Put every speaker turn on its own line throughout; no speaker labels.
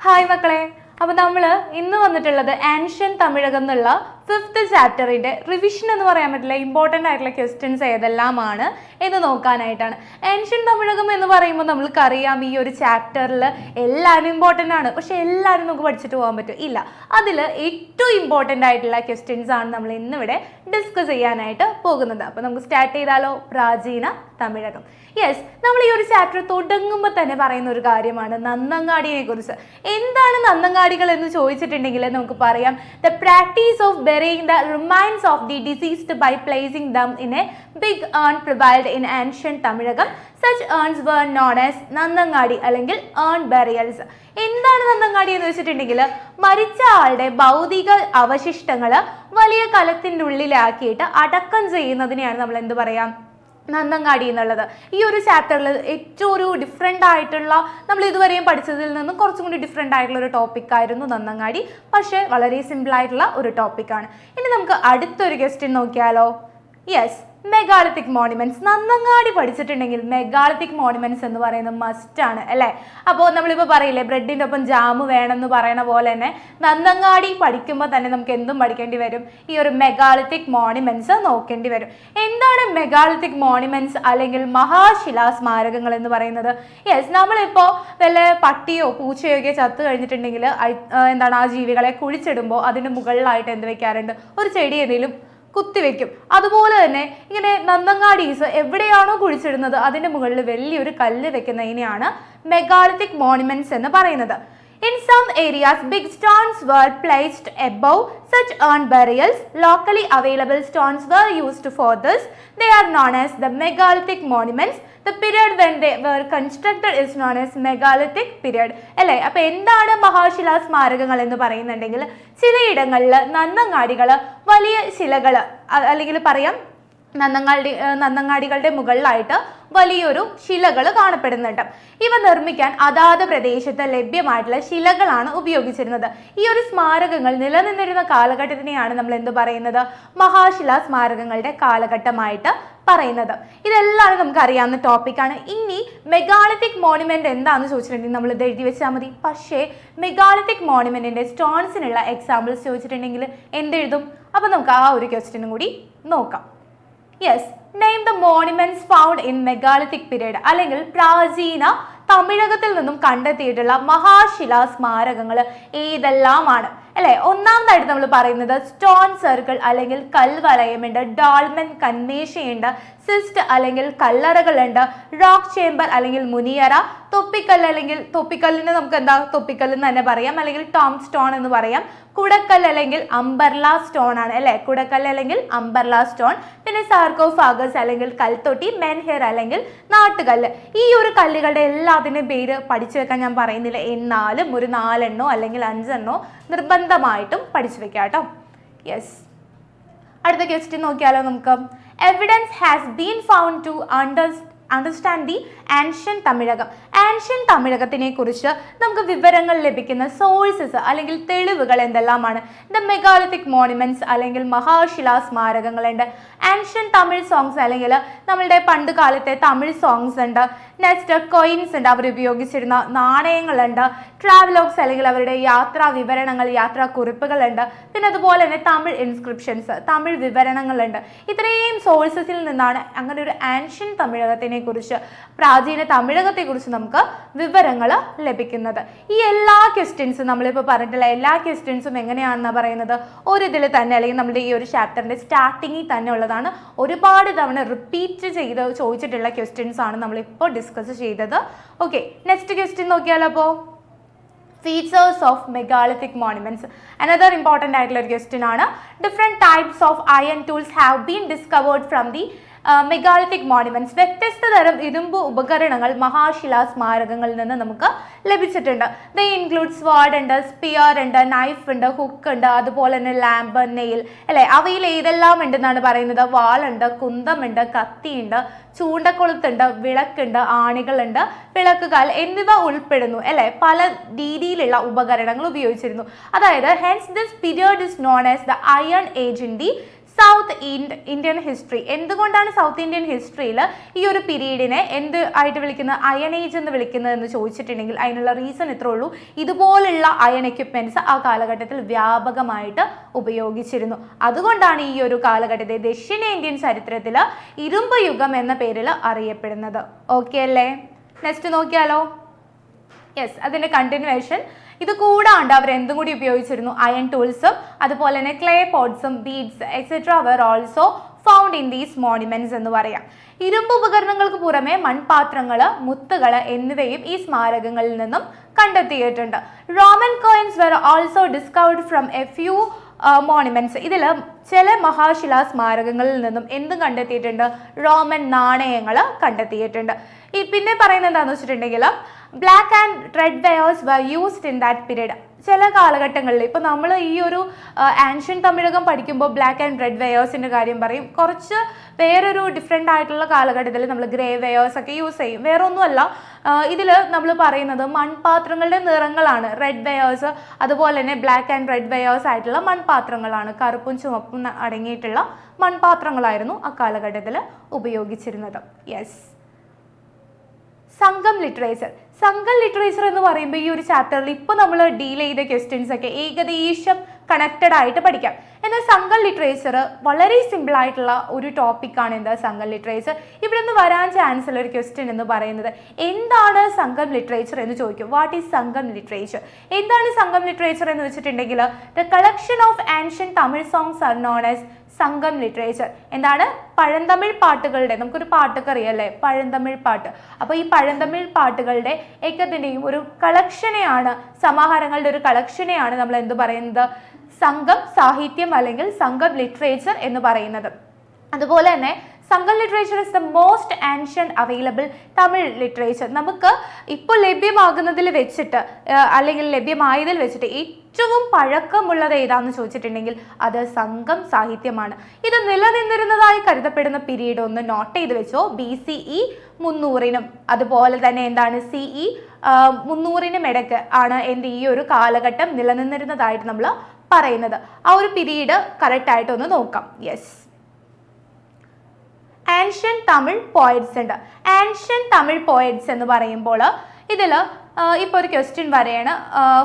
Hi മക്കളെ. അപ്പോൾ നമ്മൾ ഇന്ന് വന്നിട്ടുള്ളത് ആൻഷ്യൻ തമിഴകം എന്നുള്ള 5th ചാപ്റ്ററിൻ്റെ റിവിഷൻ എന്ന് പറയാൻ പറ്റില്ല, ഇമ്പോർട്ടൻ്റ് ആയിട്ടുള്ള ക്വസ്റ്റ്യൻസ് ഏതെല്ലാമാണ് എന്ന് നോക്കാനായിട്ടാണ്. ആൻഷ്യൻ തമിഴകം എന്ന് പറയുമ്പോൾ നമ്മൾക്കറിയാം ഈ ഒരു ചാപ്റ്ററിൽ എല്ലാവരും ഇമ്പോർട്ടൻ്റ് ആണ്, പക്ഷേ എല്ലാവരും നമുക്ക് പഠിച്ചിട്ട് പോകാൻ പറ്റും ഇല്ല. അതിൽ ഏറ്റവും ഇമ്പോർട്ടൻ്റ് ആയിട്ടുള്ള ക്വസ്റ്റ്യൻസ് ആണ് നമ്മൾ ഇന്നിവിടെ ഡിസ്കസ് ചെയ്യാനായിട്ട് പോകുന്നത്. അപ്പോൾ നമുക്ക് സ്റ്റാർട്ട് ചെയ്താലോ? പ്രാചീന തമിഴകം. യെസ്, നമ്മൾ ഈ ഒരു ചാപ്റ്റർ തുടങ്ങുമ്പോൾ തന്നെ പറയുന്ന ഒരു കാര്യമാണ് നന്നങ്ങാടിയെ കുറിച്ച്. എന്താണ് നന്നങ്ങാടികൾ എന്ന് ചോദിച്ചിട്ടുണ്ടെങ്കിൽ നമുക്ക് പറയാം, the practice of burying the remains of the deceased by placing them in a big urn prevailed in ancient Tamilagam. Such urns were known as നന്നങ്ങാടി അല്ലെങ്കിൽ urn burials. എന്താണ് നന്നങ്ങാടി എന്ന് വെച്ചിട്ടുണ്ടെങ്കിൽ മരിച്ച ആളുടെ ഭൗതിക അവശിഷ്ടങ്ങൾ വലിയ കലത്തിൻ്റെ ഉള്ളിലാക്കിയിട്ട് അടക്കം ചെയ്യുന്നതിനെയാണ് നമ്മൾ എന്ത് പറയാം? നന്നങ്ങാടി എന്നുള്ളത്. ഈ ഒരു ചാപ്റ്ററിൽ ഏറ്റവും ഒരു ഡിഫറെൻ്റ് ആയിട്ടുള്ള, നമ്മൾ ഇതുവരെയും പഠിച്ചതിൽ നിന്ന് കുറച്ചും കൂടി ഡിഫറെൻ്റ് ആയിട്ടുള്ള ഒരു ടോപ്പിക്കായിരുന്നു നന്നങ്ങാടി. പക്ഷേ വളരെ സിമ്പിളായിട്ടുള്ള ഒരു ടോപ്പിക്കാണ്. ഇനി നമുക്ക് അടുത്തൊരു ക്വസ്റ്റ്യൻ നോക്കിയാലോ? Yes, megalithic monuments. നന്നങ്ങാടി പഠിച്ചിട്ടുണ്ടെങ്കിൽ മെഗാലിത്തിക് മോണുമെന്റ്സ് എന്ന് പറയുന്നത് മസ്റ്റ് ആണ് അല്ലേ? അപ്പോൾ നമ്മളിപ്പോൾ പറയില്ലേ ബ്രെഡിൻ്റെ ഒപ്പം ജാമ് വേണമെന്ന് പറയുന്ന പോലെ തന്നെ നന്നങ്ങാടി പഠിക്കുമ്പോൾ തന്നെ നമുക്ക് എന്തും പഠിക്കേണ്ടി വരും, ഈ ഒരു മെഗാലിത്തിക് മോണുമെന്റ്സ് നോക്കേണ്ടി വരും. എന്താണ് മെഗാലിത്തിക് മോണുമെന്റ്സ് അല്ലെങ്കിൽ മഹാശിലാ സ്മാരകങ്ങൾ എന്ന് പറയുന്നത്? യെസ്, നമ്മളിപ്പോൾ വല്ല പട്ടിയോ പൂച്ചയോ ഒക്കെ ചത്തു കഴിഞ്ഞിട്ടുണ്ടെങ്കിൽ എന്താണ് ആ ജീവികളെ കുഴിച്ചിടുമ്പോൾ അതിൻ്റെ മുകളിലായിട്ട് എന്ത് വെക്കാറുണ്ട്? ഒരു ചെടി എന്തെങ്കിലും കുത്തിവെക്കും. അതുപോലെ തന്നെ ഇങ്ങനെ നന്നങ്ങാടീസ് എവിടെയാണോ കുഴിച്ചിടുന്നത് അതിൻ്റെ മുകളിൽ വലിയൊരു കല്ല് വെക്കുന്നതിനെയാണ് മെഗാലിത്തിക് മോണുമെന്റ്സ് എന്ന് പറയുന്നത്. In some areas, big stones were placed above such urn burials. Locally available stones were used for this. They are known as the megalithic monuments. The period when they were constructed is known as megalithic period. അല്ലേ? അപ്പോൾ എന്താണ് മഹാശിലാ സ്മാരകങ്ങൾ എന്ന് പറയുന്നുണ്ടെങ്കിൽ ചിലയിടങ്ങളിൽ നന്നങ്ങാടികൾ വലിയ ശിലകൾ അല്ലെങ്കിൽ പറയാം നന്നങ്ങാടികളുടെ മുകളിലായിട്ട് വലിയൊരു ശിലകൾ കാണപ്പെടുന്നുണ്ട്. ഇവ നിർമ്മിക്കാൻ അതാത് പ്രദേശത്ത് ലഭ്യമായിട്ടുള്ള ശിലകളാണ് ഉപയോഗിച്ചിരുന്നത്. ഈ ഒരു സ്മാരകങ്ങൾ നിലനിന്നിരുന്ന കാലഘട്ടത്തിനെയാണ് നമ്മൾ എന്ത് പറയുന്നത്? മഹാശിലാ സ്മാരകങ്ങളുടെ കാലഘട്ടമായിട്ട് പറയുന്നത്. ഇതെല്ലാം നമുക്ക് അറിയാവുന്ന ടോപ്പിക്കാണ്. ഇനി മെഗാലിത്തിക് മോണുമെന്റ് എന്താണെന്ന് ചോദിച്ചിട്ടുണ്ടെങ്കിൽ നമ്മൾ ഇത് എഴുതി വെച്ചാൽ മതി. പക്ഷേ മെഗാലിത്തിക് മോണുമെന്റിന്റെ സ്റ്റോൺസിനുള്ള എക്സാമ്പിൾസ് ചോദിച്ചിട്ടുണ്ടെങ്കിൽ എന്തെഴുതും? അപ്പോൾ നമുക്ക് ആ ഒരു ക്വസ്റ്റ്യനും കൂടി നോക്കാം. Yes, name the monuments found in megalithic period അല്ലെങ്കിൽ പ്രാചീന തമിഴകത്തിൽ നിന്നും കണ്ടെത്തിയിട്ടുള്ള മഹാശിലാ സ്മാരകങ്ങൾ ഏതെല്ലാമാണ് അല്ലെ? ഒന്നാമതായിട്ട് നമ്മൾ പറയുന്നത് സ്റ്റോൺ സർക്കിൾ അല്ലെങ്കിൽ കൽവലയമുണ്ട്, ഡോൾമെൻ കന്മേശയുണ്ട്, സിസ്റ്റ് അല്ലെങ്കിൽ കല്ലറകളുണ്ട്, റോക്ക് ചേംബർ അല്ലെങ്കിൽ മുനിയറ, തൊപ്പിക്കല്ല് അല്ലെങ്കിൽ തൊപ്പിക്കല്ലിന് നമുക്ക് എന്താ തൊപ്പിക്കല്ല് എന്ന് തന്നെ പറയാം, അല്ലെങ്കിൽ ടോം സ്റ്റോൺ എന്ന് പറയാം, കുടക്കല്ല് അല്ലെങ്കിൽ അംബർല സ്റ്റോൺ ആണ് അല്ലെ? കുടക്കല്ല് അല്ലെങ്കിൽ അംബർല സ്റ്റോൺ. പിന്നെ സാർക്കോഫാഗസ് അല്ലെങ്കിൽ കൽത്തൊട്ടി, മെൻഹിർ അല്ലെങ്കിൽ നാട്ടുകല്ല്. ഈ ഒരു കല്ലുകളുടെ എല്ലാത്തിൻ്റെയും പേര് പഠിച്ചു വെക്കാൻ ഞാൻ പറയുന്നില്ല, എന്നാലും ഒരു 4 അല്ലെങ്കിൽ 5 നിർബന്ധമായിട്ടും പഠിച്ചു വെക്കാം കേട്ടോ. യെസ്, അടുത്ത ക്വസ്റ്റ്യൻ നോക്കിയാലോ നമുക്ക്. Evidence has been found to understand the ancient Tamilakam. Ancient തമിഴകത്തിനെ കുറിച്ച് നമുക്ക് വിവരങ്ങൾ ലഭിക്കുന്ന സോഴ്സസ് അല്ലെങ്കിൽ തെളിവുകൾ എന്തെല്ലാമാണ്? ദ മെഗാലിത്തിക് മോണുമെന്റ്സ് അല്ലെങ്കിൽ മഹാശിലാ സ്മാരകങ്ങളുണ്ട്, ആൻഷ്യൻ തമിഴ് സോങ്സ് അല്ലെങ്കിൽ നമ്മളുടെ പണ്ട് കാലത്തെ തമിഴ് സോങ്സ് ഉണ്ട്, നെക്സ്റ്റ് കോയിൻസ് ഉണ്ട്, അവർ ഉപയോഗിച്ചിരുന്ന നാണയങ്ങളുണ്ട്, ട്രാവലോഗ്സ് അല്ലെങ്കിൽ അവരുടെ യാത്രാ വിവരണങ്ങൾ, യാത്രാ കുറിപ്പുകളുണ്ട്, പിന്നെ അതുപോലെ തന്നെ തമിഴ് ഇൻസ്ക്രിപ്ഷൻസ്, തമിഴ് വിവരണങ്ങളുണ്ട്. ഇത്രയും സോഴ്സസിൽ നിന്നാണ് അങ്ങനെ ഒരു ആൻഷ്യൻ തമിഴകത്തിനെ കുറിച്ച്, പ്രാചീന തമിഴകത്തെ കുറിച്ച് നമുക്ക് വിവരങ്ങൾ ലഭിക്കുന്നത്. ഈ എല്ലാ ക്വസ്റ്റ്യൻസും നമ്മളിപ്പോൾ പറഞ്ഞിട്ടുള്ള എല്ലാ ക്വസ്റ്റ്യൻസും എങ്ങനെയാണെന്ന് പറയുന്നത് ഒരിതിൽ തന്നെ അല്ലെങ്കിൽ നമ്മുടെ ഈ ഒരു ചാപ്റ്ററിന്റെ സ്റ്റാർട്ടിങ്ങിൽ തന്നെ ഉള്ളതാണ്. ഒരുപാട് തവണ റിപ്പീറ്റ് ചെയ്ത് ചോദിച്ചിട്ടുള്ള ക്വസ്റ്റ്യൻസ് ആണ് നമ്മളിപ്പോൾ ഡിസ്കസ് ചെയ്തത്. ഓക്കെ, നെക്സ്റ്റ് ക്വസ്റ്റ്യൻ നോക്കിയാലോ. അപ്പോൾ features of megalithic monuments, another important ആയിട്ടുള്ള ഒരു ക്വസ്റ്റ്യൻ ആണ്. Different types of iron tools have been discovered from the megalithic monuments. വ്യത്യസ്ത തരം ഇരുമ്പ് ഉപകരണങ്ങൾ മഹാശിലാ സ്മാരകങ്ങളിൽ നിന്ന് നമുക്ക് ലഭിച്ചിട്ടുണ്ട്. ദ ഇൻക്ലൂഡ് സ്വാഡ് ഉണ്ട്, സ്പിയർ ഉണ്ട്, നൈഫ് ഉണ്ട്, ഹുക്ക് ഉണ്ട്, അതുപോലെ തന്നെ ലാമ്പ്, നെയിൽ അല്ലെ? അവയിൽ ഏതെല്ലാം ഉണ്ടെന്നാണ് പറയുന്നത്? വാളുണ്ട്, കുന്തമുണ്ട്, കത്തിയുണ്ട്, ചൂണ്ടക്കൊളുത്തുണ്ട്, വിളക്കുണ്ട്, ആണികളുണ്ട്, വിളക്കുകാൽ എന്നിവ ഉൾപ്പെടുന്നു അല്ലെ? പല രീതിയിലുള്ള ഉപകരണങ്ങൾ ഉപയോഗിച്ചിരുന്നു. അതായത് hence this period is known as the iron age in the south Indian history. എന്തുകൊണ്ടാണ് സൗത്ത് ഇന്ത്യൻ ഹിസ്റ്ററിയിൽ ഈ ഒരു പീരീഡിനെ എന്ത് ആയിട്ട് വിളിക്കുന്നത്, അയൺ ഏജ് എന്ന് വിളിക്കുന്നത് എന്ന് ചോദിച്ചിട്ടുണ്ടെങ്കിൽ അതിനുള്ള റീസൺ ഇത്രേ ഉള്ളൂ. ഇതുപോലുള്ള അയൺ എക്യുപ്മെന്റ്സ് ആ കാലഘട്ടത്തിൽ വ്യാപകമായിട്ട് ഉപയോഗിച്ചിരുന്നു. അതുകൊണ്ടാണ് ഈ ഒരു കാലഘട്ടത്തെ ദക്ഷിണേന്ത്യൻ ചരിത്രത്തിൽ ഇരുമ്പ് യുഗം എന്ന പേരിൽ അറിയപ്പെടുന്നത്. ഓക്കെ അല്ലേ? നെക്സ്റ്റ് നോക്കിയാലോ. യെസ്, അതിന്റെ കണ്ടിന്യൂവേഷൻ. ഇത് കൂടാണ്ട് അവർ എന്തും കൂടി ഉപയോഗിച്ചിരുന്നു, അയൺ ടൂൾസും അതുപോലെ തന്നെ ക്ലേ പോട്ട്സും beads etcetera were also found in these monuments എന്ന് പറയാം. ഇരുമ്പ് ഉപകരണങ്ങൾക്ക് പുറമെ മൺപാത്രങ്ങള്, മുത്തുകള് എന്നിവയും ഈ സ്മാരകങ്ങളിൽ നിന്നും കണ്ടെത്തിയിട്ടുണ്ട്. Roman coins were also discovered from a few monuments. ഇതിൽ ചില മഹാശിലാ സ്മാരകങ്ങളിൽ നിന്നും എന്തും കണ്ടെത്തിയിട്ടുണ്ട്, റോമൻ നാണയങ്ങൾ കണ്ടെത്തിയിട്ടുണ്ട്. ഈ പിന്നെ പറയുന്നത് എന്താണെന്ന് വെച്ചിട്ടുണ്ടെങ്കിൽ black and red wares were used in that period. ചില കാലഘട്ടങ്ങളിൽ ഇപ്പോൾ നമ്മൾ ഈ ഒരു ആൻഷ്യൻ തമിഴകം പഠിക്കുമ്പോൾ ബ്ലാക്ക് ആൻഡ് റെഡ് വെയേഴ്സിൻ്റെ കാര്യം പറയും. കുറച്ച് വേറൊരു ഡിഫറെൻ്റ് ആയിട്ടുള്ള കാലഘട്ടത്തിൽ നമ്മൾ ഗ്രേ വെയേഴ്സ് ഒക്കെ യൂസ് ചെയ്യും. വേറെ ഒന്നുമല്ല, ഇതിൽ നമ്മൾ പറയുന്നത് മൺപാത്രങ്ങളുടെ നിറങ്ങളാണ്. റെഡ് വെയേഴ്സ് അതുപോലെ തന്നെ ബ്ലാക്ക് ആൻഡ് റെഡ് വെയേഴ്സ് ആയിട്ടുള്ള മൺപാത്രങ്ങളാണ്. കറുപ്പും ചുവപ്പും അടങ്ങിയിട്ടുള്ള മൺപാത്രങ്ങളായിരുന്നു ആ കാലഘട്ടത്തിൽ ഉപയോഗിച്ചിരുന്നത്. യെസ്. സംഘം ലിറ്ററേച്ചർ. സംഘം ലിറ്ററേച്ചർ എന്ന് പറയുമ്പോൾ ഈ ഒരു ചാപ്റ്ററിൽ ഇപ്പോൾ നമ്മൾ ഡീൽ ചെയ്ത ക്വസ്റ്റ്യൻസ് ഒക്കെ ഏകദേശം കണക്റ്റഡ് ആയിട്ട് പഠിക്കാം. എന്നാൽ സംഘം ലിറ്ററേച്ചർ വളരെ സിമ്പിൾ ആയിട്ടുള്ള ഒരു ടോപ്പിക്കാണ്. എന്താ സംഘം ലിറ്ററേച്ചർ? ഇവിടെ നിന്ന് വരാൻ ചാൻസ് ഉള്ള ഒരു ക്വസ്റ്റ്യൻ എന്ന് പറയുന്നത് എന്താണ് സംഘം ലിറ്ററേച്ചർ എന്ന് ചോദിക്കും. വാട്ട് ഈസ് സംഘം ലിറ്ററേച്ചർ? എന്താണ് സംഘം ലിറ്ററേച്ചർ എന്ന് വെച്ചിട്ടുണ്ടെങ്കിൽ the collection of ancient Tamil songs R known as സംഘം ലിറ്ററേച്ചർ. എന്താണ്? പഴന്തമിഴ് പാട്ടുകളുടെ, നമുക്കൊരു പാട്ടൊക്കെ അറിയാല്ലേ, പഴന്തമിഴ് പാട്ട്. അപ്പോൾ ഈ പഴന്തമിഴ് പാട്ടുകളുടെ ഏകത്തിൻ്റെയും ഒരു കളക്ഷനെയാണ്, സമാഹാരങ്ങളുടെ ഒരു കളക്ഷനെയാണ് നമ്മൾ എന്ത് പറയുന്നത്, സംഘം സാഹിത്യം അല്ലെങ്കിൽ സംഘം ലിറ്ററേച്ചർ എന്ന് പറയുന്നത്. അതുപോലെ തന്നെ സംഘം literature is the most ancient available Tamil literature. നമുക്ക് ഇപ്പോൾ ലഭ്യമാകുന്നതിൽ വെച്ചിട്ട് അല്ലെങ്കിൽ ലഭ്യമായതിൽ വെച്ചിട്ട് ഏറ്റവും പഴക്കമുള്ളത് ഏതാണെന്ന് ചോദിച്ചിട്ടുണ്ടെങ്കിൽ അത് സംഘം സാഹിത്യമാണ്. ഇത് നിലനിന്നിരുന്നതായി കരുതപ്പെടുന്ന പീരീഡ് ഒന്ന് നോട്ട് ചെയ്ത് വെച്ചോ. BCE 300-നും അതുപോലെ തന്നെ എന്താണ് CE 300-നും ഇടയ്ക്ക് ആണ് എൻ്റെ ഈ ഒരു കാലഘട്ടം നിലനിന്നിരുന്നതായിട്ട് നമ്മൾ പറയുന്നത്. ആ ഒരു പീരീഡ് കറക്റ്റ് ആയിട്ടൊന്ന് നോക്കാം. യെസ്. ആൻഷ്യൻ തമിഴ് പോയറ്റ്സ് ഉണ്ട്. ആൻഷ്യൻ തമിഴ് പോയറ്റ്സ് എന്ന് പറയുമ്പോൾ ഇതിൽ ഇപ്പോൾ ഒരു ക്വസ്റ്റ്യൻ വരെയാണ്,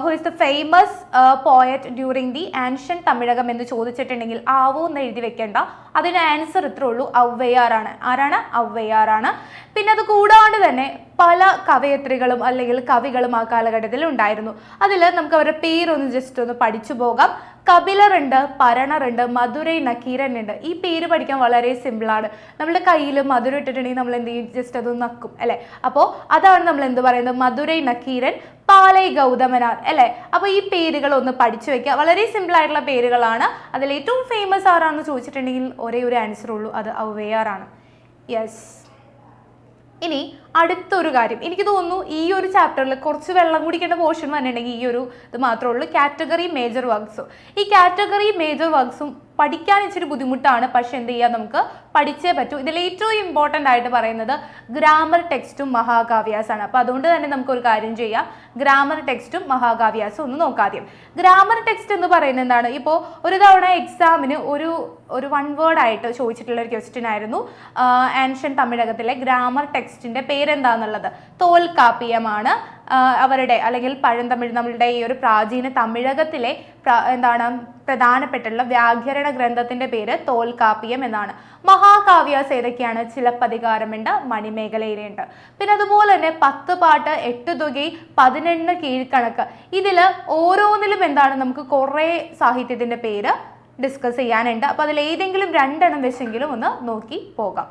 who is the famous poet during the ancient Tamilakam എന്ന് ചോദിച്ചിട്ടുണ്ടെങ്കിൽ ആവോ എന്ന് എഴുതി വെക്കേണ്ട. അതിന് ആൻസർ ഇത്രേ ഉള്ളൂ, ഔവ്വയാറാണ്. ആരാണ്? ഔവ്വയാറാണ്. പിന്നെ അത് കൂടാണ്ട് തന്നെ പല കവയത്രികളും അല്ലെങ്കിൽ കവികളും ആ കാലഘട്ടത്തിൽ ഉണ്ടായിരുന്നു. അതിൽ നമുക്ക് അവരുടെ പേരൊന്ന് ജസ്റ്റ് ഒന്ന് പഠിച്ചു പോകാം. കപിലറുണ്ട്, പരണറുണ്ട്, മധുരൈ നക്കീരൻ ഉണ്ട്. ഈ പേര് പഠിക്കാൻ വളരെ സിമ്പിളാണ്. നമ്മുടെ കയ്യിൽ മധുര ഇട്ടിട്ടുണ്ടെങ്കിൽ നമ്മൾ എന്ത് ചെയ്യും, ജസ്റ്റ് അതൊന്ന് നക്കും അല്ലേ. അപ്പോൾ അതാണ് നമ്മൾ എന്ത് പറയുന്നത്, മധുരൈ നക്കീരൻ, പാലൈ ഗൗതമനാർ അല്ലേ. അപ്പോൾ ഈ പേരുകൾ ഒന്ന് പഠിച്ചു വെക്കുക. വളരെ സിമ്പിൾ ആയിട്ടുള്ള പേരുകളാണ്. അതിൽ ഏറ്റവും ഫേമസ് ആരാണെന്ന് ചോദിച്ചിട്ടുണ്ടെങ്കിൽ ഒരേ ഒരു ആൻസർ ഉള്ളൂ, അത് ഔവ്വയാറാണ്. യെസ്. ഇനി അടുത്തൊരു കാര്യം, എനിക്ക് തോന്നുന്നു ഈ ഒരു ചാപ്റ്ററിൽ കുറച്ച് വെള്ളം കുടിക്കേണ്ട പോർഷൻ വന്നിട്ടുണ്ടെങ്കിൽ ഈ ഒരു ഇത് മാത്രമേ ഉള്ളൂ, കാറ്റഗറി മേജർ വർക്ക്സും. ഈ കാറ്റഗറി മേജർ വർക്ക്സും പഠിക്കാൻ ഇച്ചിരി ബുദ്ധിമുട്ടാണ്, പക്ഷെ എന്ത് ചെയ്യുക, നമുക്ക് പഠിച്ചേ പറ്റൂ. ഇതിൽ ഏറ്റവും ഇമ്പോർട്ടൻ്റ് ആയിട്ട് പറയുന്നത് ഗ്രാമർ ടെക്സ്റ്റും മഹാകാവ്യാസാണ്. അപ്പോൾ അതുകൊണ്ട് തന്നെ നമുക്കൊരു കാര്യം ചെയ്യാം, ഗ്രാമർ ടെക്സ്റ്റും മഹാകാവ്യാസും ഒന്ന് നോക്കാദ്യം. ഗ്രാമർ ടെക്സ്റ്റ് എന്ന് പറയുന്നത് എന്താണ്? ഇപ്പോൾ ഒരു തവണ എക്സാമിന് ഒരു വൺ വേർഡ് ആയിട്ട് ചോദിച്ചിട്ടുള്ള ഒരു ക്വസ്റ്റ്യൻ ആയിരുന്നു, ആൻഷ്യൻ തമിഴകത്തിലെ ഗ്രാമർ ടെക്സ്റ്റിൻ്റെ പേരെന്താന്നുള്ളത്. തോൽക്കാപ്പിയമാണ് അവരുടെ, അല്ലെങ്കിൽ പഴന്തമിഴ്, നമ്മളുടെ ഈ ഒരു പ്രാചീന തമിഴകത്തിലെ എന്താണ് പ്രധാനപ്പെട്ടുള്ള വ്യാകരണ ഗ്രന്ഥത്തിന്റെ പേര് തോൽക്കാപ്പിയം എന്നാണ്. മഹാകാവ്യാസ് ഏതൊക്കെയാണ്? ചിലപ്പതികാരമുണ്ട്, മണിമേഖലയിലുണ്ട്. പിന്നെ അതുപോലെ തന്നെ 10 പാട്ട്, 8 തുകൈ, 11 കീഴ്ക്കണക്ക്. ഇതിൽ ഓരോന്നിലും എന്താണ്, നമുക്ക് കുറേ സാഹിത്യത്തിന്റെ പേര് ഡിസ്കസ് ചെയ്യാനുണ്ട്. അപ്പോൾ അതിൽ ഏതെങ്കിലും 2 എണ്ണം വെച്ചെങ്കിലും ഒന്ന് നോക്കി പോകാം.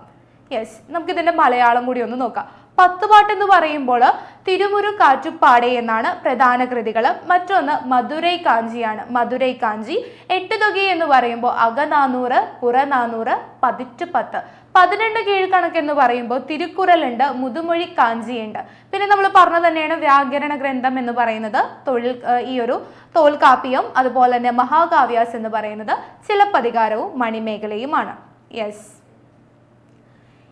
യെസ്, നമുക്കിതിൻ്റെ മലയാളം കൂടി ഒന്ന് നോക്കാം. 10 പാട്ട് എന്ന് പറയുമ്പോൾ തിരുമുരു കാറ്റുപ്പാടെ എന്നാണ് പ്രധാന കൃതികൾ. മറ്റൊന്ന് മധുരൈ കാഞ്ചിയാണ്, മധുരൈ കാഞ്ചി. 8 തുകൈ എന്ന് പറയുമ്പോൾ അകനാനൂറ്, പുറനാനൂറ്, 10. 12 കീഴ്ക്കണക്ക് എന്ന് പറയുമ്പോൾ തിരുക്കുറലുണ്ട്, മുതുമൊഴി കാഞ്ചിയുണ്ട്. പിന്നെ നമ്മൾ പറഞ്ഞു തന്നെയാണ് വ്യാകരണ ഗ്രന്ഥം എന്ന് പറയുന്നത് ഈ ഒരു തോൽക്കാപ്പിയം, അതുപോലെ തന്നെ മഹാകാവ്യാസ് എന്ന് പറയുന്നത് ചിലപ്പതികാരവും മണിമേഖലയുമാണ്. യെസ്.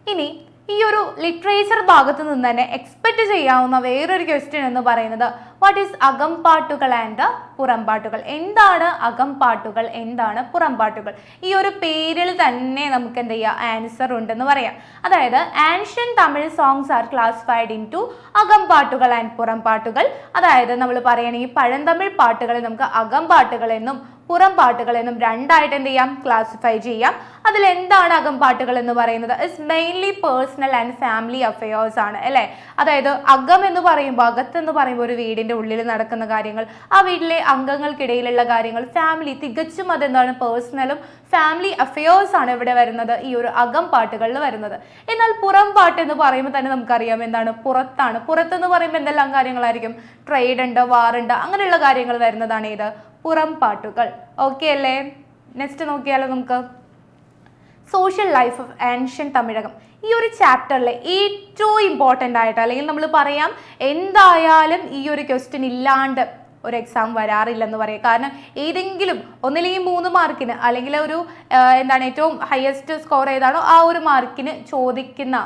ഇനി ഈ ഒരു ലിറ്ററേച്ചർ ഭാഗത്ത് നിന്ന് തന്നെ എക്സ്പെക്ട് ചെയ്യാവുന്ന വേറൊരു ക്വസ്റ്റ്യൻ എന്ന് പറയുന്നത് വാട്ട് ഈസ് അകംപാട്ടുകൾ ആൻഡ് പുറംപാട്ടുകൾ. എന്താണ് അകംപാട്ടുകൾ, എന്താണ് പുറംപാട്ടുകൾ? ഈ ഒരു പേരിൽ തന്നെ നമുക്ക് എന്ത് ചെയ്യാം, ആൻസർ ഉണ്ടെന്ന് പറയാം. അതായത് ancient Tamil songs are classified in to അകംപാട്ടുകൾ ആൻഡ് പുറംപാട്ടുകൾ. അതായത് നമ്മൾ പറയുകയാണെങ്കിൽ പഴന്തമിഴ് പാട്ടുകളെ നമുക്ക് അകംപാട്ടുകൾ എന്നും പുറംപാട്ടുകൾ എന്നും രണ്ടായിട്ട് എന്ത് ചെയ്യാം, ക്ലാസിഫൈ ചെയ്യാം. അതിൽ എന്താണ് അകംപാട്ടുകൾ എന്ന് പറയുന്നത്? It's mainly personal and family affairs ആണ് അല്ലേ. അതായത് അകം എന്ന് പറയുമ്പോൾ, അകത്തെന്ന് പറയുമ്പോൾ ഒരു വീടിന്റെ ഉള്ളിൽ നടക്കുന്ന കാര്യങ്ങൾ, ആ വീട്ടിലെ അംഗങ്ങൾക്കിടയിലുള്ള കാര്യങ്ങൾ, ഫാമിലി, തികച്ചും അതെന്താണ്, പേഴ്സണലും ഫാമിലി അഫയേഴ്സ് ആണ് ഇവിടെ വരുന്നത്, ഈ ഒരു അകംപാട്ടുകളിൽ വരുന്നത്. എന്നാൽ പുറംപാട്ട് എന്ന് പറയുമ്പോൾ തന്നെ നമുക്കറിയാം എന്താണ്, പുറത്താണ്. പുറത്തെന്ന് പറയുമ്പോൾ എന്തെല്ലാം കാര്യങ്ങളായിരിക്കും, ട്രേഡ് ഉണ്ട്, വാറുണ്ട്, അങ്ങനെയുള്ള കാര്യങ്ങൾ വരുന്നതാണ് ഏത്, പുറംപാട്ടുകൾ. ഓക്കെ അല്ലേ? നെക്സ്റ്റ് നോക്കിയാലോ നമുക്ക്. Social life of ancient Tamilakam. ഈ ഒരു ചാപ്റ്ററിലെ ഏറ്റവും ഇമ്പോർട്ടൻ്റ് ആയിട്ട്, അല്ലെങ്കിൽ നമ്മൾ പറയാം എന്തായാലും ഈ ഒരു ക്വസ്റ്റ്യൻ ഇല്ലാണ്ട് ഒരു എക്സാം വരാറില്ലെന്ന് പറയാം. കാരണം ഏതെങ്കിലും ഒന്നില്ലെങ്കിൽ 3 മാർക്കിന് അല്ലെങ്കിൽ ഒരു എന്താണ് ഏറ്റവും ഹയസ്റ്റ് സ്കോർ ഏതാണോ ആ ഒരു മാർക്കിന് ചോദിക്കുന്ന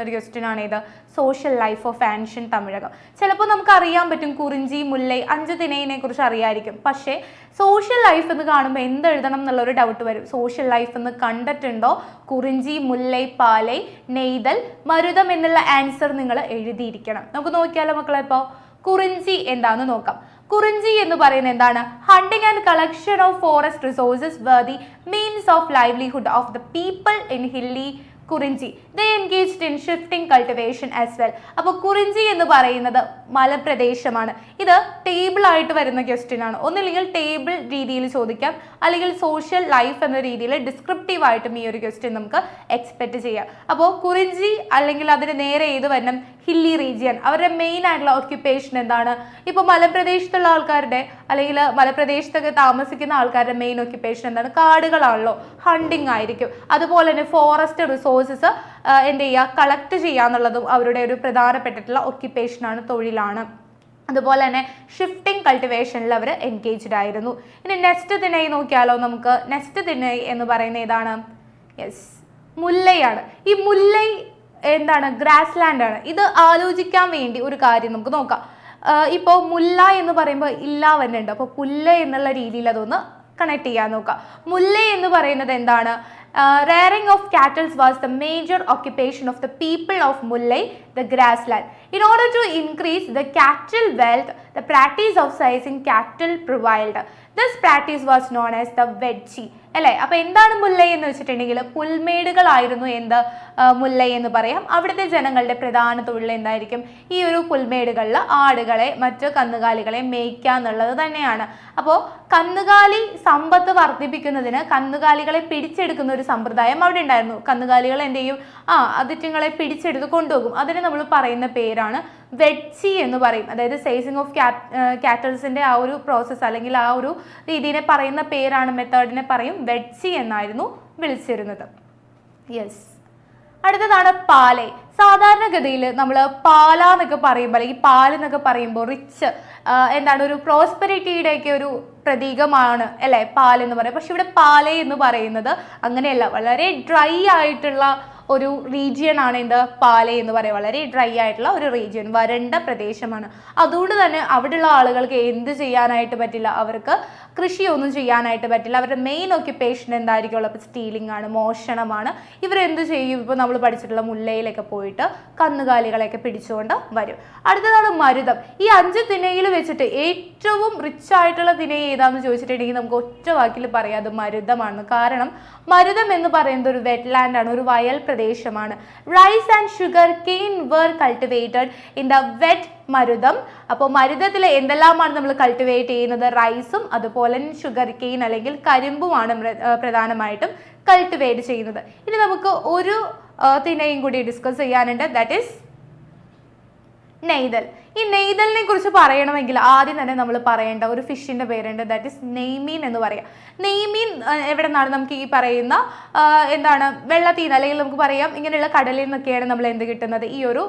ഒരു ക്വസ്റ്റ്യൻ ആണ് ഏത്, social life of ancient Tamilakam. ചിലപ്പോൾ നമുക്ക് അറിയാൻ പറ്റും കുറിഞ്ചി, മുല്ലൈ, 5 തിണയിനെ കുറിച്ച് അറിയായിരിക്കും. പക്ഷേ സോഷ്യൽ ലൈഫ് എന്ന് കാണുമ്പോൾ എന്തെഴുതണം എന്നുള്ളൊരു ഡൗട്ട് വരും. സോഷ്യൽ ലൈഫ് എന്ന് കണ്ടിട്ടുണ്ടോ? കുറിഞ്ചി, മുല്ലൈ, പാലൈ, നെയ്തൽ, മരുതം എന്നുള്ള ആൻസർ നിങ്ങൾ എഴുതിയിരിക്കണം. നമുക്ക് നോക്കിയാലോ മക്കളെ. ഇപ്പോൾ കുറിഞ്ചി എന്താണെന്ന് നോക്കാം. കുറിഞ്ചി എന്ന് പറയുന്നത് എന്താണ്? Hunting and collection of forest resources were the means of livelihood of the people in hilly Kurinji. they engaged in shifting cultivation as well. അപ്പോൾ കുറിഞ്ചി എന്ന് പറയുന്നത് മലപ്രദേശമാണ്. ഇത് ടേബിൾ ആയിട്ട് വരുന്ന ക്വസ്റ്റ്യൻ ആണ്. ഒന്നില്ലെങ്കിൽ ടേബിൾ രീതിയിൽ ചോദിക്കാം, അല്ലെങ്കിൽ സോഷ്യൽ ലൈഫ് എന്ന രീതിയിൽ ഡിസ്ക്രിപ്റ്റീവ് ആയിട്ടും ഈ ഒരു ക്വസ്റ്റ്യൻ നമുക്ക് എക്സ്പെക്ട് ചെയ്യാം. അപ്പോൾ കുറിഞ്ചി അല്ലെങ്കിൽ അതിന് നേരെ ഏത് വരണം, ഹില്ലി റീജിയൻ. അവരുടെ മെയിൻ ആയിട്ടുള്ള ഓക്യുപ്പേഷൻ എന്താണ്? ഇപ്പോൾ മലപ്രദേശത്തുള്ള ആൾക്കാരുടെ അല്ലെങ്കിൽ മലപ്രദേശത്തൊക്കെ താമസിക്കുന്ന ആൾക്കാരുടെ മെയിൻ ഓക്യുപ്പേഷൻ എന്താണ്? കാടുകളാണല്ലോ, ഹണ്ടിങ് ആയിരിക്കും. അതുപോലെ തന്നെ ഫോറസ്റ്റ് റിസോഴ്സസ് എന്ത് ചെയ്യുക, കളക്ട് ചെയ്യുക എന്നുള്ളതും അവരുടെ ഒരു പ്രധാനപ്പെട്ടിട്ടുള്ള ഓക്യുപ്പേഷനാണ്, തൊഴിലാണ്. അതുപോലെ തന്നെ ഷിഫ്റ്റിംഗ് കൾട്ടിവേഷനിൽ അവർ എൻഗേജ്ഡ് ആയിരുന്നു. ഇനി നെക്സ്റ്റ് തിണൈ നോക്കിയാലോ നമുക്ക്. നെക്സ്റ്റ് തിണൈ എന്ന് പറയുന്നത് ഏതാണ്? യെസ്, മുല്ലയാണ്. ഈ മുല്ലൈ എന്താണ്? ഗ്രാസ് ലാൻഡ് ആണ്. ഇത് ആലോചിക്കാൻ വേണ്ടി ഒരു കാര്യം നമുക്ക് നോക്കാം. ഇപ്പോൾ മുല്ല എന്ന് പറയുമ്പോൾ ഇല്ല വരുന്നുണ്ട്. അപ്പോൾ പുല്ല എന്നുള്ള രീതിയിൽ അതൊന്ന് കണക്ട് ചെയ്യാൻ നോക്കാം. മുല്ല എന്ന് പറയുന്നത് എന്താണ്? rearing of cattle was the major occupation of the people of Mullai, the grassland. In order to increase the cattle wealth, the practice of sizing cattle prevailed. This practice was known as the wedgie. അല്ലേ? അപ്പോൾ എന്താണ് മുല്ലൈ എന്ന് വെച്ചിട്ടുണ്ടെങ്കിൽ പുൽമേടുകളായിരുന്നു എന്ത്, മുല്ലൈ എന്ന് പറയാം. അവിടുത്തെ ജനങ്ങളുടെ പ്രധാന തൊഴിൽ എന്തായിരിക്കും? ഈ ഒരു പുൽമേടുകളിൽ ആടുകളെ മറ്റ് കന്നുകാലികളെ മേയ്ക്കുക എന്നുള്ളത് തന്നെയാണ്. അപ്പോൾ കന്നുകാലി സമ്പത്ത് വർദ്ധിപ്പിക്കുന്നതിന് കന്നുകാലികളെ പിടിച്ചെടുക്കുന്ന ഒരു സമ്പ്രദായം അവിടെ ഉണ്ടായിരുന്നു. കന്നുകാലികൾ എന്ത് ചെയ്യും? അതിറ്റുങ്ങളെ പിടിച്ചെടുത്ത് കൊണ്ടുപോകും. അതിന് നമ്മൾ പറയുന്ന പേരാണ് വെഡ്ജി എന്ന് പറയും. അതായത് സൈസിങ് ഓഫ് കാറ്റൽസിന്റെ ആ ഒരു പ്രോസസ്സ് അല്ലെങ്കിൽ ആ ഒരു രീതിയെ പറയുന്ന പേരാണ്, മെത്തേഡിനെ പറയും വെഡ്ജി എന്നായിരുന്നു വിളിച്ചിരുന്നത്. യെസ്. അടുത്തതാണ് പാലൈ. സാധാരണഗതിയിൽ നമ്മൾ പാല എന്നൊക്കെ പറയുമ്പോൾ അല്ലെങ്കിൽ പാൽ എന്നൊക്കെ പറയുമ്പോൾ റിച്ച് എന്താണ്, ഒരു പ്രോസ്പെരിറ്റിയുടെയൊക്കെ ഒരു പ്രതീകമാണ് അല്ലേ പാൽ എന്ന് പറയുന്നത്. പക്ഷെ ഇവിടെ പാലൈ എന്ന് പറയുന്നത് അങ്ങനെയല്ല. വളരെ ഡ്രൈ ആയിട്ടുള്ള ഒരു റീജിയൻ ആണ് എന്ത്, പാലൈ എന്ന് പറയുക. വളരെ ഡ്രൈ ആയിട്ടുള്ള ഒരു റീജിയൻ, വരണ്ട പ്രദേശമാണ്. അതുകൊണ്ട് തന്നെ അവിടെയുള്ള ആളുകൾക്ക് എന്ത് ചെയ്യാനായിട്ട് പറ്റില്ല, അവർക്ക് കൃഷിയൊന്നും ചെയ്യാനായിട്ട് പറ്റില്ല. അവരുടെ മെയിൻ ഓക്യുപ്പേഷൻ എന്തായിരിക്കുമല്ലോ, അപ്പോൾ സ്റ്റീലിംഗ് ആണ്, മോഷണമാണ്. ഇവരെന്ത് ചെയ്യും? ഇപ്പോൾ നമ്മൾ പഠിച്ചിട്ടുള്ള മുല്ലയിലൊക്കെ പോയിട്ട് കന്നുകാലികളെയൊക്കെ പിടിച്ചുകൊണ്ട് വരും. അടുത്തതാണ് മരുതം. ഈ 5 തിണയിൽ വെച്ചിട്ട് ഏറ്റവും റിച്ച് ആയിട്ടുള്ള തിണ ഏതാണെന്ന് ചോദിച്ചിട്ടുണ്ടെങ്കിൽ നമുക്ക് ഒറ്റ വാക്കിൽ പറയാം അത് മരുതമാണ്. കാരണം മരുതം എന്ന് പറയുന്നത് ഒരു വെറ്റ്ലാൻഡ് ആണ്, ഒരു വയൽ പ്രദേശമാണ്. Rice and sugar cane were cultivated in the wet Marutham. അപ്പോൾ മരുതത്തിൽ എന്തെല്ലാമാണ് നമ്മൾ കൾട്ടിവേറ്റ് ചെയ്യുന്നത്? റൈസും അതുപോലെ ഷുഗർ കെയിൻ അല്ലെങ്കിൽ കരിമ്പുമാണ് പ്രധാനമായിട്ടും കൾട്ടിവേറ്റ് ചെയ്യുന്നത്. ഇനി നമുക്ക് ഒരു തിണയും കൂടി ഡിസ്കസ് ചെയ്യാനുണ്ട്, ദാറ്റ് ഈസ് നെയ്തൽ. ഈ നെയ്തലിനെ കുറിച്ച് പറയണമെങ്കിൽ ആദ്യം തന്നെ നമ്മൾ പറയേണ്ട ഒരു ഫിഷിന്റെ പേരുണ്ട്, ദാറ്റ് ഈസ് നെയ്മീൻ എന്ന് പറയാം. നെയ്മീൻ എവിടെ നിന്നാണ് നമുക്ക് ഈ പറയുന്ന എന്താണ് വെള്ളത്തിൽ അല്ലെങ്കിൽ നമുക്ക് പറയാം ഇങ്ങനെയുള്ള കടലിൽ നിന്നൊക്കെയാണ് നമ്മൾ എന്ത് കിട്ടുന്നത്, ഈ ഒരു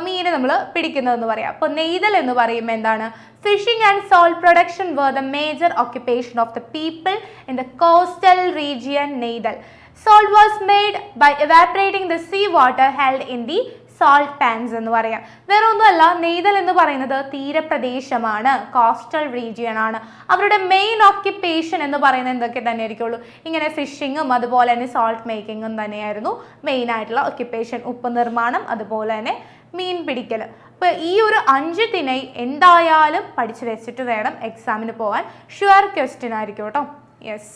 മീനെ നമ്മൾ പിടിക്കുന്നതെന്ന് പറയാം. അപ്പോൾ നെയ്തൽ എന്ന് പറയുമ്പോൾ എന്താണ്, phishing and salt production were the major occupation of the people in the coastal region Neithal. Salt was made by evaporating the sea water held in the salt pans എന്ന് പറയാം. വേറെ ഒന്നുമല്ല, നെയ്തൽ എന്ന് പറയുന്നത് തീരപ്രദേശമാണ്, കോസ്റ്റൽ റീജിയൻ ആണ്. അവരുടെ main occupation എന്ന് പറയുന്നത് എന്തൊക്കെ തന്നെ ആയിരിക്കുള്ളൂ, ഇങ്ങനെ ഫിഷിങ്ങും അതുപോലെ തന്നെ സോൾട്ട് മേക്കിങ്ങും തന്നെയായിരുന്നു മെയിൻ ആയിട്ടുള്ള ഓക്യുപ്പേഷൻ. ഉപ്പ് നിർമ്മാണം, അതുപോലെ തന്നെ മീൻ പിടിക്കൽ. അപ്പോൾ ഈ ഒരു 5 തിണൈ എന്തായാലും പഠിച്ചു വെച്ചിട്ട് വേണം എക്സാമിന് പോകാൻ. ഷുവർ ക്വസ്റ്റ്യൻ ആയിരിക്കും കേട്ടോ. Yes.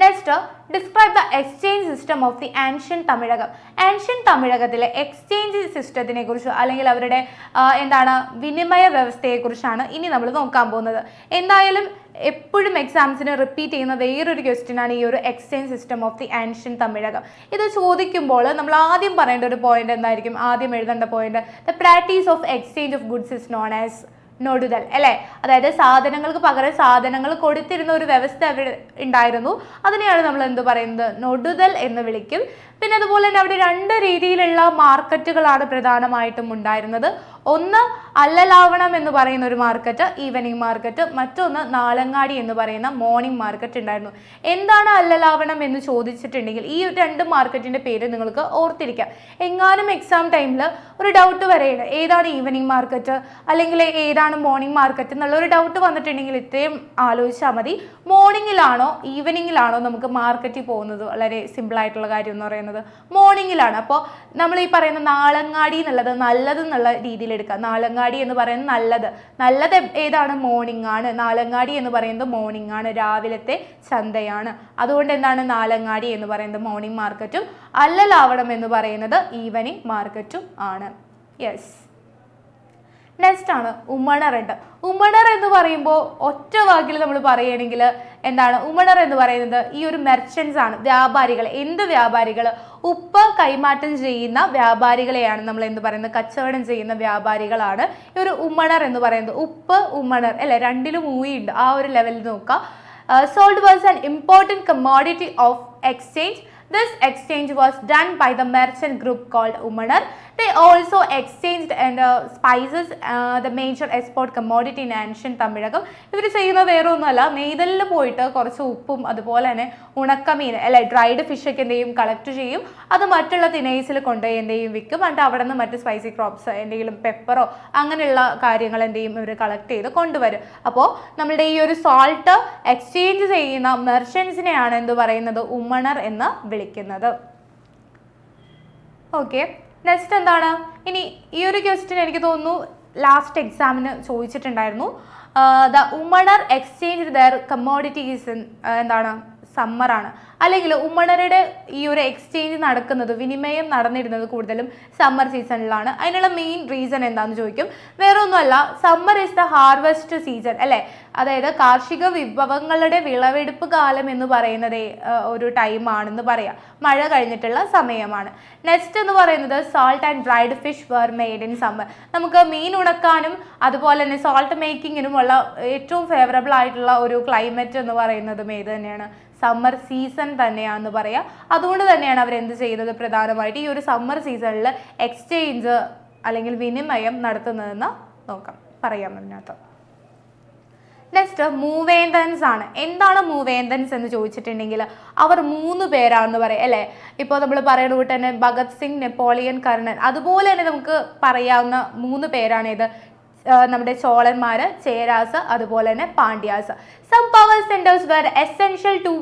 Next, describe the exchange system of the ancient Tamilakam. Ancient തമിഴകത്തിലെ എക്സ്ചേഞ്ച് സിസ്റ്റത്തിനെ കുറിച്ച് അല്ലെങ്കിൽ അവരുടെ വിനിമയ വ്യവസ്ഥയെക്കുറിച്ചാണ് ഇനി നമ്മൾ നോക്കാൻ പോകുന്നത്. എന്തായാലും എപ്പോഴും എക്സാംസിന് റിപ്പീറ്റ് ചെയ്യുന്ന വേറൊരു ക്വസ്റ്റ്യൻ ആണ് ഈ ഒരു exchange system of the ancient Tamilakam. ഇത് ചോദിക്കുമ്പോൾ നമ്മൾ ആദ്യം പറയേണ്ട ഒരു പോയിന്റ് എന്തായിരിക്കും, ആദ്യം എഴുതേണ്ട point, the practice of exchange of goods is known as നൊടുതൽ അല്ലേ. അതായത് സാധനങ്ങൾക്ക് പകരം സാധനങ്ങൾ കൊടുത്തിരുന്ന ഒരു വ്യവസ്ഥ അവിടെ ഉണ്ടായിരുന്നു. അതിനെയാണ് നമ്മൾ എന്ത് പറയുന്നത്, നൊടുതൽ എന്ന് വിളിക്കും. പിന്നെ അതുപോലെ തന്നെ അവിടെ 2 രീതിയിലുള്ള മാർക്കറ്റുകളാണ് പ്രധാനമായിട്ടും ഉണ്ടായിരുന്നത്. ഒന്ന് അല്ലലാവണം എന്ന് പറയുന്ന ഒരു മാർക്കറ്റ്, ഈവനിങ് മാർക്കറ്റ്. മറ്റൊന്ന് നാലങ്ങാടി എന്ന് പറയുന്ന മോർണിംഗ് മാർക്കറ്റ് ഉണ്ടായിരുന്നു. എന്താണ് അല്ലലാവണം എന്ന് ചോദിച്ചിട്ടുണ്ടെങ്കിൽ ഈ 2 മാർക്കറ്റിന്റെ പേര് നിങ്ങൾക്ക് ഓർത്തിരിക്കാം. എങ്ങാനും എക്സാം ടൈമിൽ ഒരു ഡൗട്ട് വരെയാണ് ഏതാണ് ഈവനിങ് മാർക്കറ്റ് അല്ലെങ്കിൽ ഏതാണ് മോർണിംഗ് മാർക്കറ്റ് എന്നുള്ള ഒരു ഡൗട്ട് വന്നിട്ടുണ്ടെങ്കിൽ ഇത്രയും ആലോചിച്ചാൽ മതി. മോർണിംഗിലാണോ ഈവനിങ്ങിലാണോ നമുക്ക് മാർക്കറ്റിൽ പോകുന്നത്? വളരെ സിമ്പിൾ ആയിട്ടുള്ള കാര്യം എന്ന് പറയുന്നത് മോർണിംഗിലാണ്. അപ്പോൾ നമ്മൾ ഈ പറയുന്ന നാളങ്ങാടി എന്നുള്ളത് നല്ലത് എന്നുള്ള രീതിയിൽ എടുക്കുക. നാളങ്ങാടി എന്ന് പറയുന്നത് നല്ലത് ഏതാണ്, മോർണിംഗ് ആണ്. നാളങ്ങാടി എന്ന് പറയുന്നത് മോർണിംഗ് ആണ്, രാവിലത്തെ ചന്തയാണ്. അതുകൊണ്ട് എന്താണ് നാളങ്ങാടി എന്ന് പറയുന്നത് മോർണിംഗ് മാർക്കറ്റും അല്ലലാവണം എന്ന് പറയുന്നത് ഈവനിങ് മാർക്കറ്റും ആണ്. യെസ്. നെക്സ്റ്റ് ആണ് ഉമ്മണറുണ്ട്. ഉമ്മണർ എന്ന് പറയുമ്പോൾ ഒറ്റ വാക്കിൽ നമ്മൾ പറയുകയാണെങ്കിൽ ഉമ്മണർ എന്ന് പറയുന്നത് ഈ ഒരു മെർച്ചൻസ് ആണ്, വ്യാപാരികൾ. എന്ത് വ്യാപാരികൾ? ഉപ്പ് കൈമാറ്റം ചെയ്യുന്ന വ്യാപാരികളെയാണ് നമ്മൾ എന്ത് പറയുന്നത്, കച്ചവടം ചെയ്യുന്ന വ്യാപാരികളാണ് ഈ ഒരു ഉമ്മണർ എന്ന് പറയുന്നത്. ഉപ്പ് ഉമ്മണർ അല്ലെ, 2ലും ഊയുണ്ട്. ആ ഒരു ലെവലിൽ നോക്കുക. Salt was an important commodity of exchange. This exchange was done by the merchant group called Umanar. They also exchanged spices, the major export commodity in ancient Tamilagam. ഇവർ ചെയ്യുന്ന വേറെ ഒന്നുമല്ല, നെയ്തലിൽ പോയിട്ട് കുറച്ച് ഉപ്പും അതുപോലെ തന്നെ ഉണക്കമീൻ അല്ലെ ഡ്രൈഡ് ഫിഷൊക്കെ എന്തെയും കളക്ട് ചെയ്യും. അത് മറ്റുള്ള തിനൈസിൽ കൊണ്ടുപോയി എന്തെയും വിൽക്കും. എന്നിട്ട് അവിടെ നിന്ന് മറ്റ് സ്പൈസി ക്രോപ്സ് എന്തെങ്കിലും പെപ്പറോ അങ്ങനെയുള്ള കാര്യങ്ങൾ എന്തെയും ഇവർ കളക്ട് ചെയ്ത് കൊണ്ടുവരും. അപ്പോൾ നമ്മളുടെ ഈ ഒരു സോൾട്ട് എക്സ്ചേഞ്ച് ചെയ്യുന്ന മെർച്ചൻസിനെയാണ് എന്ത് പറയുന്നത്, ഉമ്മണർ എന്ന് വിളിക്കുന്നത്. ഓക്കെ. നെക്സ്റ്റ് എന്താണ്, ഇനി ഈ ഒരു ക്വസ്റ്റ്യൻ എനിക്ക് തോന്നുന്നു ലാസ്റ്റ് എക്സാമിന് ചോദിച്ചിട്ടുണ്ടായിരുന്നു. The Umanar exchange their commodities സമ്മറാണ്. അല്ലെങ്കിൽ ഉമ്മണരുടെ ഈ ഒരു എക്സ്ചേഞ്ച് നടക്കുന്നത്, വിനിമയം നടന്നിരുന്നത് കൂടുതലും സമ്മർ സീസണിലാണ്. അതിനുള്ള മെയിൻ റീസൺ എന്താണെന്ന് ചോദിക്കും. വേറെ ഒന്നുമല്ല, summer is the harvest season അല്ലേ. അതായത് കാർഷിക വിഭവങ്ങളുടെ വിളവെടുപ്പ് കാലം എന്ന് പറയുന്നത് ഒരു ടൈമാണെന്ന് പറയാം, മഴ കഴിഞ്ഞിട്ടുള്ള സമയമാണ്. നെക്സ്റ്റ് എന്ന് പറയുന്നത് salt and dried fish were made in summer. നമുക്ക് മീൻ ഉണക്കാനും അതുപോലെ തന്നെ സോൾട്ട് മേക്കിങ്ങിനുമുള്ള ഏറ്റവും ഫേവറബിൾ ആയിട്ടുള്ള ഒരു ക്ലൈമറ്റ് എന്ന് പറയുന്നതും ഏത് തന്നെയാണ്, സമ്മർ സീസൺ തന്നെയാണെന്ന് പറയാം. അതുകൊണ്ട് തന്നെയാണ് അവരെന്ത് ചെയ്യുന്നത്, പ്രധാനമായിട്ട് ഈ ഒരു സമ്മർ സീസണിൽ എക്സ്ചേഞ്ച് അല്ലെങ്കിൽ വിനിമയം നടത്തുന്നതെന്ന് പറയാം അതിനകത്ത്. നെക്സ്റ്റ് മൂവേന്തൻസ് ആണ്. എന്താണ് മൂവേന്തൻസ് എന്ന് ചോദിച്ചിട്ടുണ്ടെങ്കിൽ അവർ 3 പേരാണെന്ന് പറയാം അല്ലേ. ഇപ്പോൾ നമ്മൾ പറയുന്ന കൂട്ട് തന്നെ ഭഗത് സിംഗ്, നെപ്പോളിയൻ, കർണൻ. അതുപോലെ തന്നെ നമുക്ക് പറയാവുന്ന 3 പേരാണ് ഇത്, നമ്മുടെ ചോളന്മാര്, ചേരാസ്, അതുപോലെ തന്നെ Pandyas. Some power centres were essential to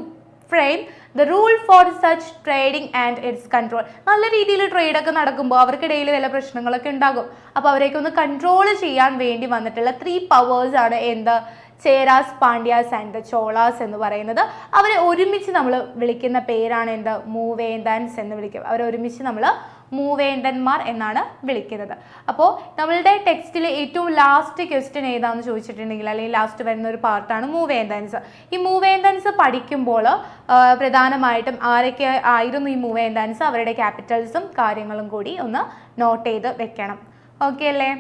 frame the rule for such trading and its control. നല്ല രീതിയിൽ ട്രേഡൊക്കെ നടക്കുമ്പോൾ അവർക്കിടയിൽ വല്ല പ്രശ്നങ്ങളൊക്കെ ഉണ്ടാകും. അപ്പോൾ അവരെയൊക്കെ ഒന്ന് കൺട്രോൾ ചെയ്യാൻ വേണ്ടി വന്നിട്ടുള്ള 3 പവേഴ്സ് ആണ് ചേരാസ്, പാണ്ഡ്യാസ് ആൻഡ് ദ ചോളാസ് എന്ന് പറയുന്നത്. അവരെ ഒരുമിച്ച് നമ്മൾ വിളിക്കുന്ന പേരാണ് മൂവേന്തൻസ് എന്ന് വിളിക്കും. അവരെ ഒരുമിച്ച് നമ്മൾ മൂവേന്തന്മാർ എന്നാണ് വിളിക്കുന്നത്. അപ്പോൾ നമ്മളുടെ ടെക്സ്റ്റിൽ ഏറ്റവും ലാസ്റ്റ് ക്വസ്റ്റ്യൻ ഏതാണെന്ന് ചോദിച്ചിട്ടുണ്ടെങ്കിൽ അല്ലെങ്കിൽ ലാസ്റ്റ് വരുന്ന ഒരു പാർട്ടാണ് മൂവേന്തൻസ്. ഈ മൂവേന്തൻസ് പഠിക്കുമ്പോൾ പ്രധാനമായിട്ടും ആരൊക്കെ ആയിരുന്നു ഈ മൂവേന്തൻസ്, അവരുടെ ക്യാപിറ്റൽസും കാര്യങ്ങളും കൂടി ഒന്ന് നോട്ട് ചെയ്ത് വെക്കണം. ഓക്കെ അല്ലേ?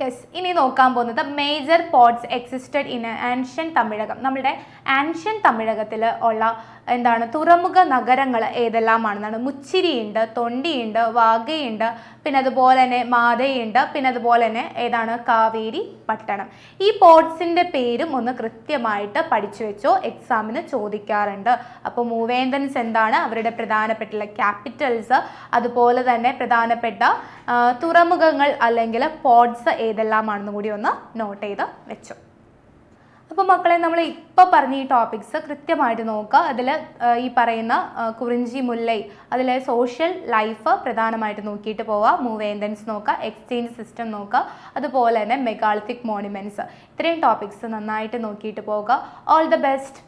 യെസ്. ഇനി നോക്കാൻ പോകുന്നത് major ports existed in ancient Tamilakam. നമ്മുടെ ആൻഷ്യൻ തമിഴകത്തിൽ ഉള്ള എന്താണ് തുറമുഖ നഗരങ്ങൾ ഏതെല്ലാമാണെന്നാണ്. മുച്ചിരിയുണ്ട്, തൊണ്ടിയുണ്ട്, വാഗയുണ്ട്, പിന്നെ അതുപോലെ തന്നെ മാതയുണ്ട്, പിന്നെ അതുപോലെ തന്നെ ഏതാണ് കാവേരി പട്ടണം. ഈ പോർട്സിൻ്റെ പേരും ഒന്ന് കൃത്യമായിട്ട് പഠിച്ചു വെച്ചോ, എക്സാമിന് ചോദിക്കാറുണ്ട്. അപ്പോൾ മൂവേന്തൻസ് എന്താണ്, അവരുടെ പ്രധാനപ്പെട്ട ക്യാപിറ്റൽസ്, അതുപോലെ തന്നെ പ്രധാനപ്പെട്ട തുറമുഖങ്ങൾ അല്ലെങ്കിൽ പോർട്സ് ഏതെല്ലാമാണെന്ന് കൂടി ഒന്ന് നോട്ട് ചെയ്ത് വെച്ചോ. അപ്പോൾ മക്കളെ, നമ്മൾ ഇപ്പോൾ പറഞ്ഞ ഈ ടോപ്പിക്സ് കൃത്യമായിട്ട് നോക്കുക. അതിൽ ഈ പറയുന്ന കുറിഞ്ചി മുല്ലൈ അതിലെ സോഷ്യൽ ലൈഫ് പ്രധാനമായിട്ട് നോക്കിയിട്ട് പോവുക. മൂവേന്തൻസ് നോക്കുക, എക്സ്ചേഞ്ച് സിസ്റ്റം നോക്കുക, അതുപോലെ തന്നെ മെഗാലിത്തിക് മോണുമെൻറ്റ്സ്. ഇത്രയും ടോപ്പിക്സ് നന്നായിട്ട് നോക്കിയിട്ട് പോവുക. All the best.